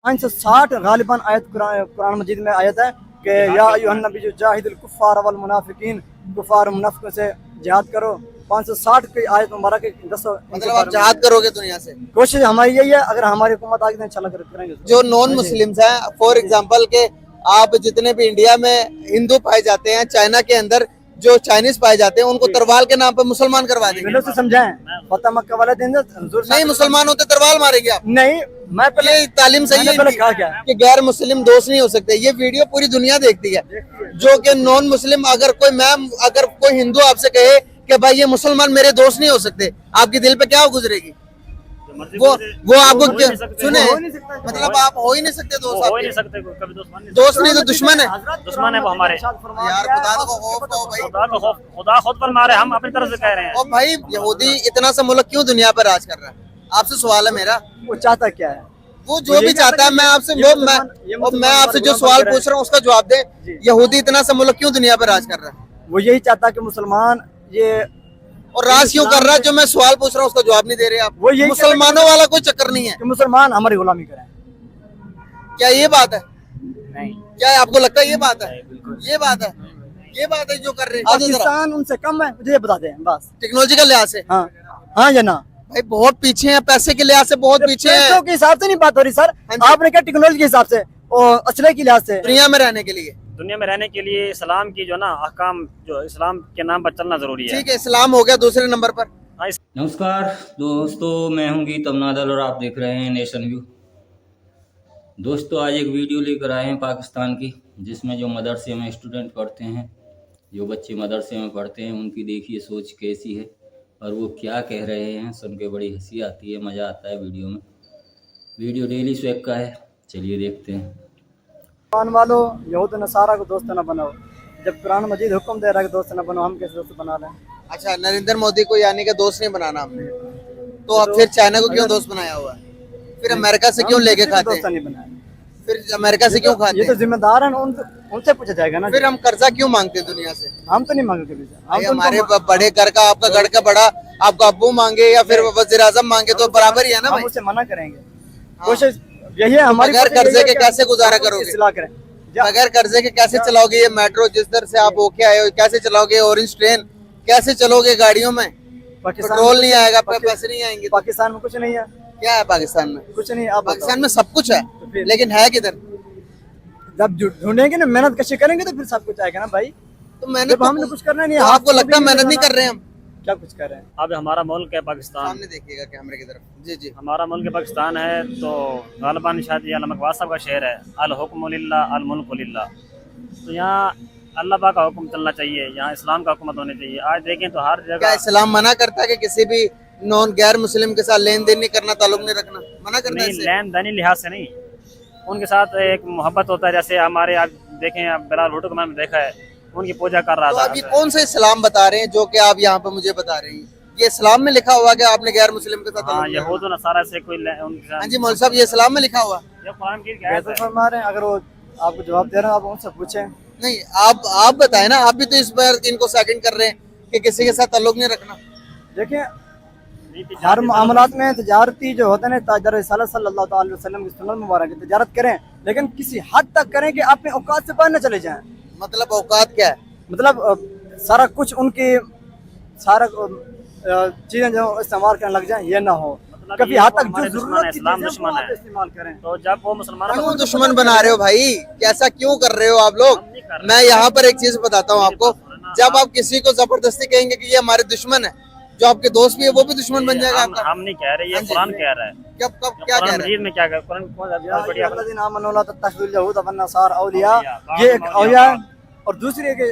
560 गालिबन आयत कुरान मजीद में आयत है कि या अय्युहन नबी जाहिदुल कुफ्फार वल मुनाफिकीन, कुफ्फार मुनाफिकों से जिहाद करो। 560 की आयत मुबारक है। मतलब आप जिहाद करोगे दुनिया से? कोशिश हमारी यही है, अगर हमारी हुकूमत आगे तो इंशाल्लाह करेंगे। जो नॉन मुस्लिम्स हैं, फॉर एग्जांपल के आप जितने भी इंडिया में हिंदू पाए जाते हैं, चाइना के अंदर जो चाइनीज पाए जाते हैं, उनको तरवाल के नाम पर मुसलमान करवा देंगे। से समझाएं फतेह मक्का वाले दिन नहीं, मुसलमान होते तरवाल मारेंगे आप? नहीं, मैं पहले ये तालीम सही है कहा क्या कि गैर मुस्लिम दोस्त नहीं हो सकते। ये वीडियो पूरी दुनिया देखती है। जो कि नॉन मुस्लिम, अगर कोई हिंदू आपसे कहे कि भाई ये मुसलमान मेरे दोस्त नहीं हो सकते, आपके दिल पे क्या गुजरेगी? वो आपको सुने, मतलब आप हो ही नहीं सकते दोस्त। हो ही नहीं सकते, कभी दोस्त नहीं तो दुश्मन है। दुश्मन है वो हमारे। यार खुदा को खौफ करो भाई। खुदा खुद पर मारे, हम अपनी तरफ से कह रहे हैं। और भाई यहूदी इतना सा मुल्क क्यों दुनिया पर राज कर रहा है? आपसे सवाल है मेरा। वो चाहता क्या है? वो जो भी चाहता है, मैं आपसे जो सवाल पूछ रहा हूँ उसका जवाब दे। यहूदी इतना सा मुल्क क्यों दुनिया पर राज कर रहा है? वो यही चाहता है कि मुसलमान ये और राज क्यों कर रहा है? जो मैं सवाल पूछ रहा हूँ उसका जवाब नहीं दे रहे आप। वो यही मुसलमानों वाला कोई चक्कर नहीं है कि मुसलमान हमारी गुलामी करें। क्या ये बात है? नहीं, क्या आपको लगता है ये बात है? ये बात है, ये बात है जो कर रहे हैं। पाकिस्तान उनसे कम है, मुझे ये बता दें बस। टेक्नोलॉजी के लिहाज से हाँ हाँ या ना? भाई बहुत पीछे हैं, पैसे के लिहाज से बहुत पीछे हैं। पैसों के हिसाब से नहीं बात हो रही सर, आपने क्या टेक्नोलॉजी के हिसाब से और असले के लिहाज से। दुनिया में रहने के लिए, दुनिया में रहने के लिए इस्लाम की जो ना अहकाम, जो इस्लाम के नाम पर चलना जरूरी है। ठीक है, इस्लाम हो गया दूसरे नंबर पर। नमस्कार दोस्तों, मैं हूं गीत नादल और आप देख रहे हैं नेशन व्यू। दोस्तों, आज एक वीडियो लेकर आए हैं पाकिस्तान की, जिसमें जो मदरसे में स्टूडेंट पढ़ते हैं, जो बच्चे मदरसे में पढ़ते हैं, उनकी देखिए सोच कैसी है और वो क्या कह रहे हैं। सुन के बड़ी हंसी आती है, मज़ा आता है वीडियो में। वीडियो डेली स्वैग का है, चलिए देखते हैं। कुरान वालों, यहूद नसारा को दोस्त न बनाओ। जब कुरान मजीद हुक्म दे रहा है कि दोस्त न बनो, हम कैसे दोस्त बना रहे हैं? अच्छा, नरेंद्र मोदी को यानी कि दोस्त नहीं बनाना हमने, तो अब फिर चाइना को क्यों दोस्त बनाया हुआ है? फिर अमेरिका से क्यों लेके खाते हैं? नहीं बनाया, फिर अमेरिका से क्यों खाते ये तो हैं? जिम्मेदार है, उनसे पूछा जाएगा ना। फिर हम कर्जा क्यों मांगते हैं दुनिया से? हम तो नहीं मांगे कभी। भाई हमारे बड़े घर का, आपका घर का बड़ा, आपका अब्बू मांगे या फिर वजीर आजम मांगे तो बराबर ही है ना भाई। हम उससे मना करेंगे। कोशिश यही है हमारी। बगैर कर्जे के कैसे गुजारा करोगे? करें बगैर कर्जे के कैसे चलाओगे ये मेट्रो? जिस तरह से आप होके आए हो, कैसे चलाओगे ऑरेंज ट्रेन? कैसे चलोगे गाड़ियों में? पेट्रोल नहीं आएगा, पैसे नहीं आएंगे। पाकिस्तान में कुछ नहीं है। क्या है पाकिस्तान में? कुछ नहीं। आप पाकिस्तान में सब कुछ है, लेकिन है किधर? जब ढूंढेंगे ना, मेहनत कशी करेंगे तो फिर सब कुछ आएगा ना भाई। तो मेहनत हमने कुछ करना नहीं है। आपको लगता है मेहनत नहीं कर रहे हैं हम? क्या कुछ कर रहे हैं? अब हमारा मुल्क है पाकिस्तान, सामने देखिएगा कैमरे की तरफ। जी जी, हमारा मुल्क है पाकिस्तान है, तो गालिबान शायद ये नमकवाद साहब का शेर है, अल हुक्मु लिल्लाह अल मुल्कु लिल्लाह। तो यहाँ अल्लाह पाक का हुक्म चलना चाहिए, यहाँ इस्लाम का हुकूमत होनी चाहिए। आज देखें तो हर क्या जगह इस्लाम मना करता है कि किसी भी नॉन गैर मुस्लिम के साथ लेन देन नहीं करना, ताल्लुक नहीं रखना? मना करता है नहीं, इससे? लेन देनी लिहाज से नहीं, उनके साथ एक मोहब्बत होता है। जैसे हमारे आप देखें, आप बिलाल भुट्टो को मैंने देखा है, उनकी पूजा कर रहा तो था। अभी कौन सा इस्लाम बता रहे हैं जो कि आप यहाँ पे मुझे बता रहे हैं? ये इस्लाम में लिखा हुआ कि आपने गैर मुस्लिम के साथ हाँ, ताल्लुक नहीं यहूद और नसारा से कोई हाँ जी मौलवी साहब, ये इस्लाम में लिखा हुआ? ये कुरान की आयत है। फरमा रहे हैं, अगर वो आपको जवाब दे रहे हैं, आप उनसे पूछें। नहीं, आप बताएं ना, आप भी तो इस बार इनको सेकंड कर रहे हैं कि किसी के साथ ताल्लुक नहीं रखना। देखिए, हर मामलात में तजारती जो होते हैं, ताजर सल्लल्लाहु अलैहि वसल्लम की सुन्नत मुबारक है, तजारत करें, लेकिन किसी हद तक करें कि अपने औकात से बाहर न चले जाएं। मतलब औकात क्या है? मतलब सारा कुछ उनकी सारा चीजें जो इस्तेमाल करने लग जाएं, ये ना हो। मतलब कभी ये हद वो तक हमारे जो दुश्मन है, जरूरत की इस्लाम चीजें दुश्मन वो आप है। इस्तेमाल करें। तो जब वो मुसलमानों क्यों को दुश्मन बना रहे हो भाई? कैसा क्यों कर रहे हो आप लोग? हम नहीं कर रहे। मैं यहाँ पर एक चीज बताता हूँ आपको, जब आप किसी को जबरदस्ती कहेंगे कि ये हमारे दुश्मन है, जो आपके दोस्त भी है वो भी दुश्मन बन जाएगा आपका। हम नहीं कह रहे, ये कुरान कह रहा है। कब क्या कह कुरान रहे हैं? मजीद में क्या कह, कुरान बढ़िया ये एक औलिया है। और दूसरी है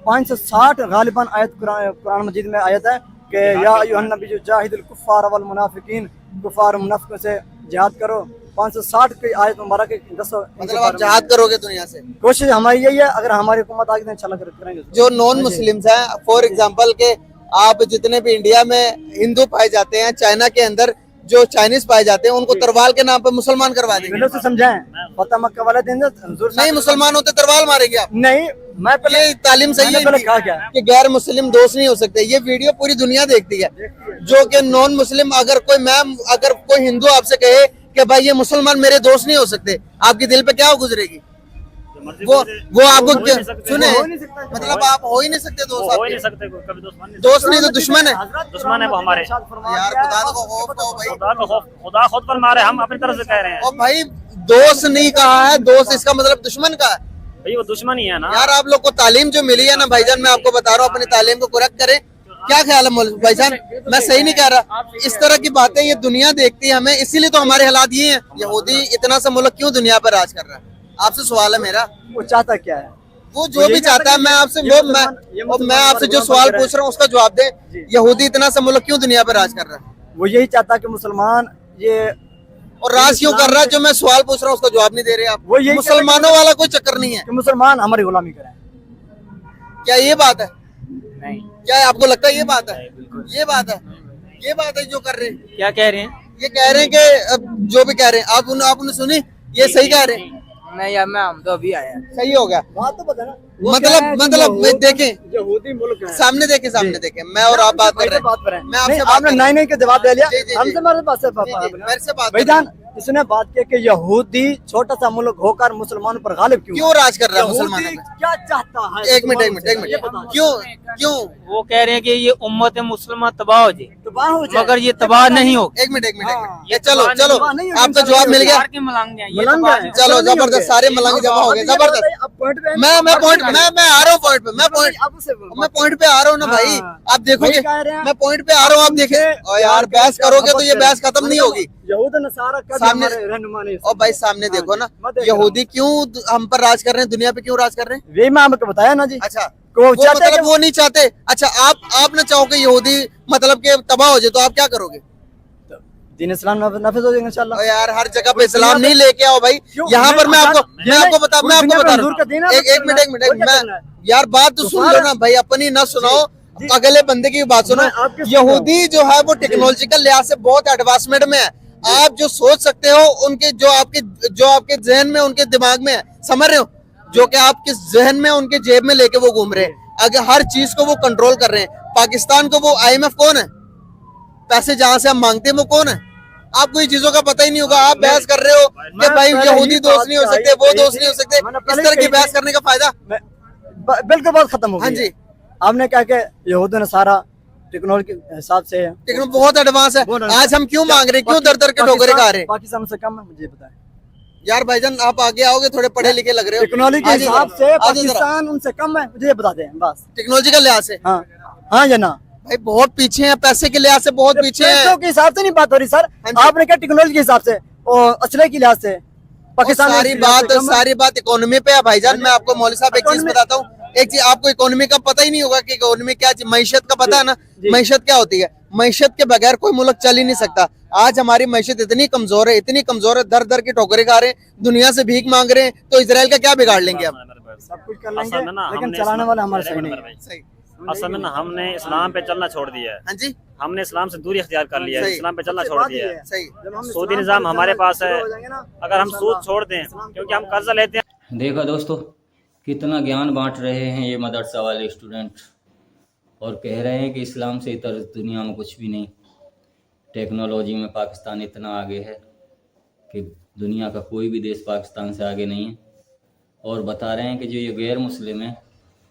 560 गालिबन आयत कुरान मजीद में आयत है कि या अय्युहन नबी जाहिदुल कुफ्फार वल मुनाफिकीन, कुफ्फार मुनाफिकों से जिहाद करो। 560 की आयत मुबारक है। मतलब आप जिहाद करोगे दुनिया से? कोशिश हमारी यही है, अगर हमारी हुकूमत आगे तो इंशाल्लाह करेंगे। जो नॉन मुस्लिम्स हैं, फॉर एग्जांपल के आप जितने भी इंडिया में हिंदू पाए जाते हैं, चाइना के अंदर जो चाइनीज पाए जाते हैं, उनको तरवाल के नाम पर मुसलमान करवा देंगे। से समझाएं फतेह मक्का वाले दिन नहीं, मुसलमान होते तरवाल मारेंगे आप? नहीं, मैं पहले ये तालीम सही है कहा क्या कि गैर मुस्लिम दोस्त नहीं हो सकते। ये वीडियो पूरी दुनिया देखती है। जो कि नॉन मुस्लिम, अगर कोई हिंदू आपसे कहे कि भाई ये मुसलमान मेरे दोस्त नहीं हो सकते, आपके दिल पे क्या गुजरेगी? जो मर्जी वो बोले, वो आपको हो ही क्या नहीं सकते। सुने, हो ही नहीं सकता। मतलब आप हो ही नहीं सकते वो दोस्त हो ही नहीं आपके। सकते, कभी दोस्त नहीं दोस्त नहीं तो दुश्मन है। दुश्मन है वो हमारे। यार खुदा को खौफ करो भाई। खुदा को खौफ, खुदा खुद पर मारे, हम अपनी तरफ से कह रहे हैं। और भाई दोस्त नहीं कहा है, दोस्त इसका मतलब दुश्मन का है। भाई वो दुश्मन ही है ना। यार आप लोग को तालीम जो मिली है ना भाईजान, मैं आपको बता रहा हूँ, अपनी तालीम को करेक्ट करें। क्या ख्याल है मौलवी भाईजान? मैं सही नहीं कह रहा? इस तरह की बातें ये दुनिया देखती है हमें, इसीलिए तो हमारे हालात ये हैं। यहूदी इतना सा मुल्क क्यों दुनिया पर राज कर रहा है? आपसे सवाल है मेरा। वो चाहता क्या है? वो जो भी चाहता है, मैं आपसे मैं आपसे जो सवाल पूछ रहा हूँ उसका जवाब दे। यहूदी इतना सा मुल्क क्यों दुनिया पर राज कर रहा है? वो यही चाहता है कि मुसलमान ये और राज क्यों कर रहा है? जो मैं सवाल पूछ रहा हूँ उसका जवाब नहीं दे रहे आप। वो यही मुसलमानों वाला कोई चक्कर नहीं है। कि मुसलमान हमारी गुलामी करें। क्या ये बात है? नहीं, क्या आपको लगता है ये बात है? ये बात है, ये बात है जो कर रहे हैं। क्या कह रहे हैं? ये कह रहे हैं कि अब जो भी कह रहे हैं आपने सुनी, ये सही कह रहे हैं। नहीं यार, मैं हम तो अभी आया। सही हो गया। बात तो बता ना। मतलब देखें, यहूदी मुल्क है। सामने देखें मैं और आप बात कर रहे हैं। मैं आपसे बात आपने कर नहीं नहीं के जवाब दे लिया। जी, जी, जी। हमसे मेरे पास से मेरे से बात भाईजान, इसने बात की कि यहूदी छोटा सा मुल्क होकर मुसलमानों पर गालिब क्यों राज कर रहा है यहूदी मुसलमानों पे? क्या चाहता है? एक मिनट क्यों वो कह रहे हैं कि ये उम्मत मुसलमान तबाह हो जाए, तबाह हो जाए। मगर ये तबाह नहीं हो। एक मिनट हाँ। ये चलो तबाह नहीं होगी, आपका जवाब मिल गया। के मलंग हैं, ये मलंग तबाह है। नहीं। चलो नहीं जबरदस्त, होंगे। सारे मलंग जमा हो गए, जबरदस्त। अब पॉइंट पे मैं आ रहा हूँ पॉइंट पे, मैं पॉइंट पे आ रहा हूँ ना भाई। हाँ। आप देखोगे, वही कह रहे हैं। मैं पॉइंट पे आ रहा हूँ, आप देखें। और यार बहस करोगे तो ये बहस खत्म नहीं होगी। यहूद नसारा का सामने- रहनुमा नहीं। और भाई सामने देखो ना, मैं देख रहा हूँ। यहूदी क्यों हम पर राज कर रहे हैं, दुनिया पे क्यों राज कर रहे हैं? यही मैं आपको बताया ना जी। अच्छा, वो वो चाहते हैं मतलब कि- वो नहीं चाहते। अच्छा, आप ना चाहो कि यहूदी मतलब के तबाह हो जाए, तो आप क्या करोगे? दीन इस्लाम नाफिज हो जाएगा इंशाल्लाह। और यार हर जगह पे इस्लाम नहीं लेके आओ भाई। क्यों? यहाँ पर मैं आपको पूरी बता दुनिया पे रहा हुजूर का दीन हूँ। है, एक मिनट और क्या करना है? यार बात तो तो सुन लो सारा- ना भाई, अपनी ना सुनाओ, जी। अगले बंदे की बात सुनो। मैं आपकी सुन यहूदी जो है वो टेक्नोलॉजिकल लिहाज से बहुत एडवांसमेंट में है। आप जो सोच सकते हो, उनके जो आपके जहन में, उनके दिमाग में है, समझ रहे हो? जो कि आपके जहन में, उनके जेब में लेके वो घूम रहे हैं। अगर हर चीज को वो कंट्रोल कर रहे हैं। पाकिस्तान को वो IMF कौन है? पैसे जहां से हम मांगते हैं वो कौन है? आपको ये चीजों का पता ही नहीं होगा। आप बहस कर रहे हो कि मैं भाई पहले यहूदी ही दोस्त बात नहीं हो कही सकते, वो थी। दोस्त नहीं हो सकते। मैंने इस पहले तरह की कही बहस थी। करने का फायदा? बिल्कुल बात खत्म हो गई हाँ है। जी। आपने कहा कि यहूद नसारा टेक्नोलॉजी के हिसाब से है। टेक्नो बहुत एडवांस है। बहुत advance आज हम क्यों मांग रहे हैं, क्यों दर के ठोकरे खा रहे हैं? पाकिस्तान से कम है, मुझे बताएं। यार भाईजान आप आगे आओगे, थोड़े पढ़े लिखे लग रहे हो। टेक्नोलॉजी के आ जाओ हिसाब जरा, से आ जाओ जरा। पाकिस्तान उनसे कम है, मुझे ये बता दें बस। टेक्नोलॉजी का लिहाज से हाँ हाँ या ना? भाई बहुत पीछे हैं, पैसे के लिहाज से बहुत पीछे हैं। पैसों के हिसाब से नहीं बात हो रही सर। हाँ जी। आपने क्या टेक्नोलॉजी के हिसाब से और असले के लिहाज से पाकिस्तान में सारी बात इकोनॉमी पे है भाईजान। मैं आपको मौलवी साहब एक चीज इकोनॉमी- बताता हूँ। एक चीज आपको इकोनॉमी का पता ही नहीं होगा कि इकोनॉमी क्या चीज, मईशत का पता है ना? जी। मईशत क्या होती है? मईशत के बगैर कोई मुल्क चल ही नहीं सकता। आज हमारी मईशत इतनी कमजोर है, इतनी कमजोर है, दर के ठोकरे खा रहे हैं, दुनिया से भीख मांग रहे हैं, तो इसराइल का क्या बिगाड़ लेंगे अब? सब कुछ कर असल लेंगे, में ना लेकिन हमने चलाने इस्लाम- वाला हमारे मेरे सही मेरे नहीं भाई, सही। असल में ना हमने इस्लाम पे चलना छोड़ दिया है। हाँ जी, हमने इस्लाम से दूरी इख्तियार कर लिया है, सही। इस्लाम पे चलना सबसे छोड़ बात दिया ये है। है। सही। जब हम सूदी इस्लाम निज़ाम पर हमारे चलना पास है। शुरू हो जाएंगे ना, अगर हम सूद इंशाल्लाह छोड़ दें, क्योंकि हम कर्जा लेते हैं। देखा दोस्तों, कितना ज्ञान बांट रहे हैं ये मदरसा वाले स्टूडेंट, और कह रहे हैं कि इस्लाम से इतर दुनिया में कुछ भी नहीं। टेक्नोलॉजी में पाकिस्तान इतना आगे है कि दुनिया का कोई भी देश पाकिस्तान से आगे नहीं है। और बता रहे हैं कि जो ये गैर मुस्लिम हैं,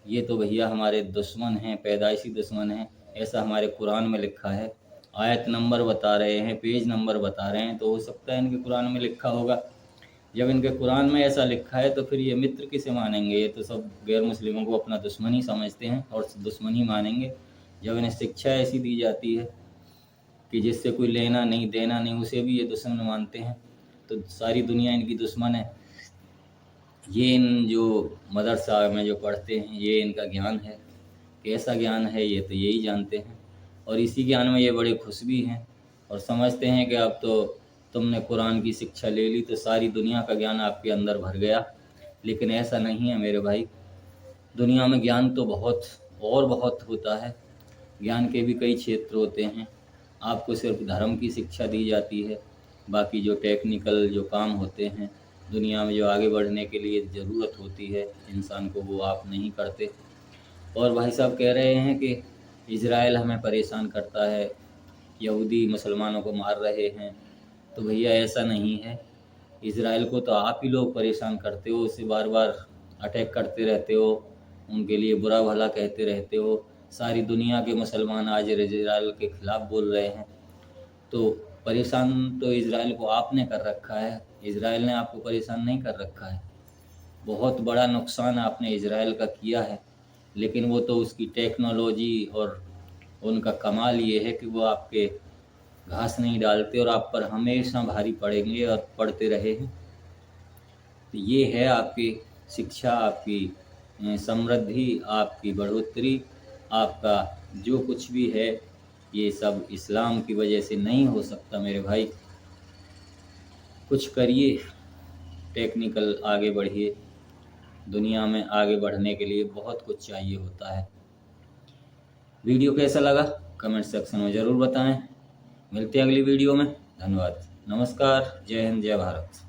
ये तो भैया हमारे दुश्मन हैं, पैदाइशी दुश्मन हैं। ऐसा हमारे कुरान में लिखा है। आयत नंबर बता रहे हैं, पेज नंबर बता रहे हैं, तो हो सकता है इनके कुरान में लिखा होगा। जब इनके कुरान में ऐसा लिखा है तो फिर ये मित्र किसे मानेंगे? ये तो सब गैर मुस्लिमों को अपना दुश्मन ही समझते हैं और दुश्मन ही मानेंगे। जब इन्हें शिक्षा ऐसी दी जाती है कि जिससे कोई लेना नहीं देना नहीं, उसे भी ये दुश्मन मानते हैं, तो सारी दुनिया इनकी दुश्मन है। ये इन जो मदरसा में जो पढ़ते हैं, ये इनका ज्ञान है। कैसा ज्ञान है ये तो यही जानते हैं, और इसी ज्ञान में ये बड़े खुश भी हैं और समझते हैं कि अब तो तुमने कुरान की शिक्षा ले ली तो सारी दुनिया का ज्ञान आपके अंदर भर गया। लेकिन ऐसा नहीं है मेरे भाई। दुनिया में ज्ञान तो बहुत होता है। ज्ञान के भी कई क्षेत्र होते हैं। आपको सिर्फ धर्म की शिक्षा दी जाती है, बाकी जो टेक्निकल जो काम होते हैं दुनिया में, जो आगे बढ़ने के लिए ज़रूरत होती है इंसान को, वो आप नहीं करते। और भाई साहब कह रहे हैं कि इजराइल हमें परेशान करता है, यहूदी मुसलमानों को मार रहे हैं, तो भैया ऐसा नहीं है। इज़राइल को तो आप ही लोग परेशान करते हो, उसे बार बार अटैक करते रहते हो, उनके लिए बुरा भला कहते रहते हो। सारी दुनिया के मुसलमान आज इज़राइल के ख़िलाफ़ बोल रहे हैं। तो परेशान तो इज़राइल को आपने कर रखा है, इज़राइल ने आपको परेशान नहीं कर रखा है। बहुत बड़ा नुकसान आपने इज़राइल का किया है, लेकिन वो तो उसकी टेक्नोलॉजी और उनका कमाल ये है कि वो आपके घास नहीं डालते और आप पर हमेशा भारी पड़ेंगे और पड़ते रहे हैं। तो ये है आपकी शिक्षा, आपकी समृद्धि, आपकी बढ़ोतरी, आपका जो कुछ भी है, ये सब इस्लाम की वजह से नहीं हो सकता मेरे भाई। कुछ करिए, टेक्निकल आगे बढ़िए। दुनिया में आगे बढ़ने के लिए बहुत कुछ चाहिए होता है। वीडियो कैसा लगा कमेंट सेक्शन में ज़रूर बताएं। मिलते हैं अगली वीडियो में। धन्यवाद, नमस्कार, जय हिंद, जय भारत।